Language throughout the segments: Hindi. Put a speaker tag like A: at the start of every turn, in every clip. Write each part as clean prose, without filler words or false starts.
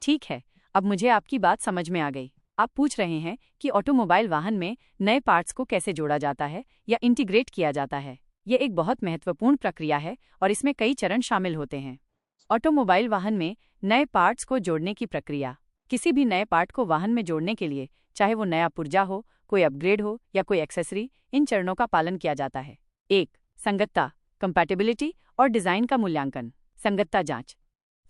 A: ठीक है, अब मुझे आपकी बात समझ में आ गई। आप पूछ रहे हैं कि ऑटोमोबाइल वाहन में नए पार्ट्स को कैसे जोड़ा जाता है या इंटीग्रेट किया जाता है। ये एक बहुत महत्वपूर्ण प्रक्रिया है और इसमें कई चरण शामिल होते हैं। ऑटोमोबाइल वाहन में नए पार्ट्स को जोड़ने की प्रक्रिया। किसी भी नए पार्ट को वाहन में जोड़ने के लिए, चाहे वो नया पुर्जा हो, कोई अपग्रेड हो या कोई एक्सेसरी, इन चरणों का पालन किया जाता है। 1. संगतता, कंपैटिबिलिटी और डिजाइन का मूल्यांकन। संगतता जांच।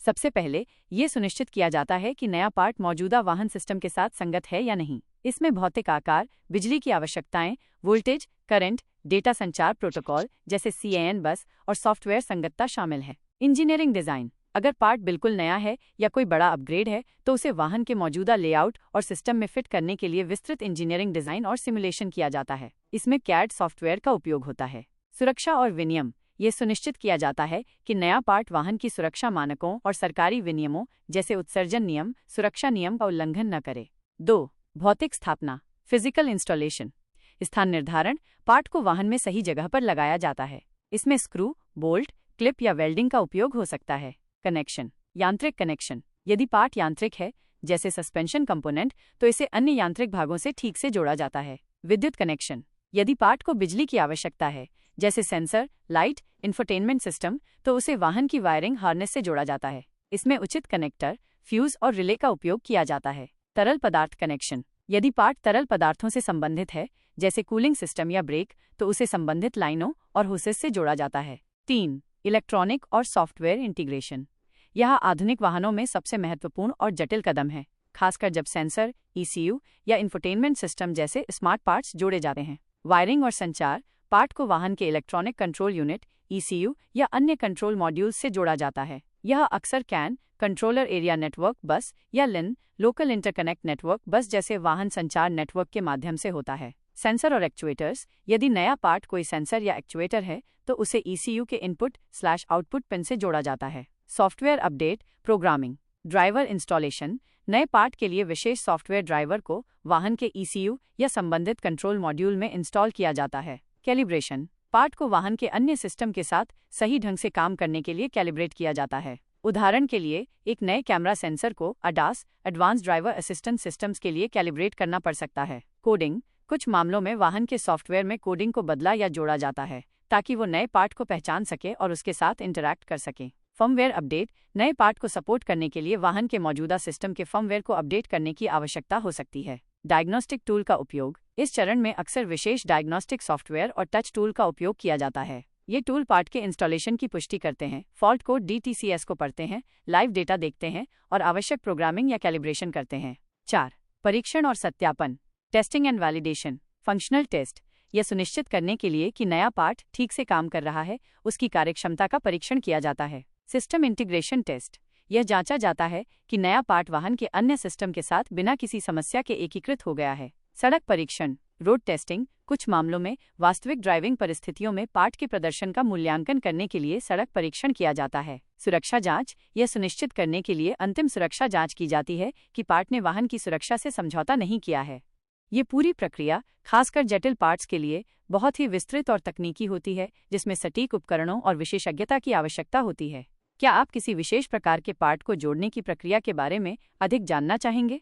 A: सबसे पहले ये सुनिश्चित किया जाता है कि नया पार्ट मौजूदा वाहन सिस्टम के साथ संगत है या नहीं। इसमें भौतिक आकार, बिजली की आवश्यकताएं, वोल्टेज, करंट, डेटा संचार प्रोटोकॉल जैसे CAN बस और सॉफ्टवेयर संगतता शामिल है। Engineering design. अगर पार्ट बिल्कुल नया है या कोई बड़ा अपग्रेड है तो उसे वाहन के मौजूदा लेआउट और सिस्टम में फिट करने के लिए विस्तृत इंजीनियरिंग डिजाइन और सिमुलेशन किया जाता है। इसमें CAD सॉफ्टवेयर का उपयोग होता है। सुरक्षा और विनियम। ये सुनिश्चित किया जाता है कि नया पार्ट वाहन की सुरक्षा मानकों और सरकारी विनियमों जैसे उत्सर्जन नियम, सुरक्षा नियम का उल्लंघन न करे। 2. भौतिक स्थापना, फिजिकल इंस्टॉलेशन। स्थान निर्धारण। पार्ट को वाहन में सही जगह पर लगाया जाता है। इसमें स्क्रू, बोल्ट, क्लिप या वेल्डिंग का उपयोग हो सकता है। कनेक्शन, यांत्रिक कनेक्शन। यदि पार्ट यांत्रिक है, जैसे सस्पेंशन कंपोनेंट, तो इसे अन्य यांत्रिक भागों से ठीक से जोड़ा जाता है। विद्युत कनेक्शन। यदि पार्ट को बिजली की आवश्यकता है, जैसे सेंसर, लाइट, इंफोटेनमेंट सिस्टम, तो उसे वाहन की वायरिंग हार्नेस से जोड़ा जाता है। इसमें उचित कनेक्टर, फ्यूज और रिले का उपयोग किया जाता है। तरल पदार्थ कनेक्शन। यदि पार्ट तरल पदार्थों से संबंधित है, जैसे कूलिंग सिस्टम या ब्रेक, तो उसे संबंधित लाइनों और होसेस से जोड़ा जाता है। 3. इलेक्ट्रॉनिक और सॉफ्टवेयर इंटीग्रेशन। यह आधुनिक वाहनों में सबसे महत्वपूर्ण और जटिल कदम है, खासकर जब सेंसर, ECU या इंफोटेनमेंट सिस्टम जैसे स्मार्ट पार्ट्स जोड़े जाते हैं। वायरिंग और संचार। पार्ट को वाहन के इलेक्ट्रॉनिक कंट्रोल यूनिट, ECU या अन्य कंट्रोल मॉड्यूल्स से जोड़ा जाता है। यह अक्सर CAN, controller area network bus, या LIN, local interconnect network bus जैसे वाहन संचार नेटवर्क के माध्यम से होता है। सेंसर और एक्चुएटर्स। यदि नया पार्ट कोई सेंसर या एक्चुएटर है, तो उसे ECU के इनपुट/आउटपुट पिन से जोड़ा जाता है। Software update, programming, driver installation. नए पार्ट के लिए विशेष सॉफ्टवेयर ड्राइवर को वाहन के ECU या संबंधित कंट्रोल मॉड्यूल में इंस्टॉल किया जाता है। कैलिब्रेशन। पार्ट को वाहन के अन्य सिस्टम के साथ सही ढंग से काम करने के लिए कैलिब्रेट किया जाता है। उदाहरण के लिए, एक नए कैमरा सेंसर को ADAS, advance driver assistant systems के लिए कैलिब्रेट करना पड़ सकता है। कोडिंग। कुछ मामलों में वाहन के सॉफ्टवेयर में कोडिंग को बदला या जोड़ा जाता है ताकि वो नए पार्ट को पहचान सके और उसके साथ इंटरैक्ट कर सके। Firmware update. नए पार्ट को सपोर्ट करने के लिए वाहन के मौजूदा सिस्टम के फर्मवेयर को अपडेट करने की आवश्यकता हो सकती है। डायग्नोस्टिक टूल का उपयोग। इस चरण में अक्सर विशेष डायग्नोस्टिक सॉफ्टवेयर और टच टूल का उपयोग किया जाता है। ये टूल पार्ट के इंस्टॉलेशन की पुष्टि करते हैं, फॉल्ट कोड DTCS को पढ़ते हैं, लाइव डेटा देखते हैं और आवश्यक प्रोग्रामिंग या कैलिब्रेशन करते हैं। 4. परीक्षण और सत्यापन, testing and validation. Functional test. यह सुनिश्चित करने के लिए कि नया पार्ट ठीक से काम कर रहा है, उसकी कार्यक्षमता का परीक्षण किया जाता है। System integration test. यह जांचा जाता है कि नया पार्ट वाहन के अन्य सिस्टम के साथ बिना किसी समस्या के एकीकृत हो गया है। सड़क परीक्षण, रोड टेस्टिंग। कुछ मामलों में वास्तविक ड्राइविंग परिस्थितियों में पार्ट के प्रदर्शन का मूल्यांकन करने के लिए सड़क परीक्षण किया जाता है। सुरक्षा जांच। यह सुनिश्चित करने के लिए अंतिम सुरक्षा जांच की जाती है कि पार्ट ने वाहन की सुरक्षा से समझौता नहीं किया है। ये पूरी प्रक्रिया, खासकर जटिल पार्ट्स के लिए, बहुत ही विस्तृत और तकनीकी होती है, जिसमें सटीक उपकरणों और विशेषज्ञता की आवश्यकता होती है। क्या आप किसी विशेष प्रकार के पार्ट को जोड़ने की प्रक्रिया के बारे में अधिक जानना चाहेंगे?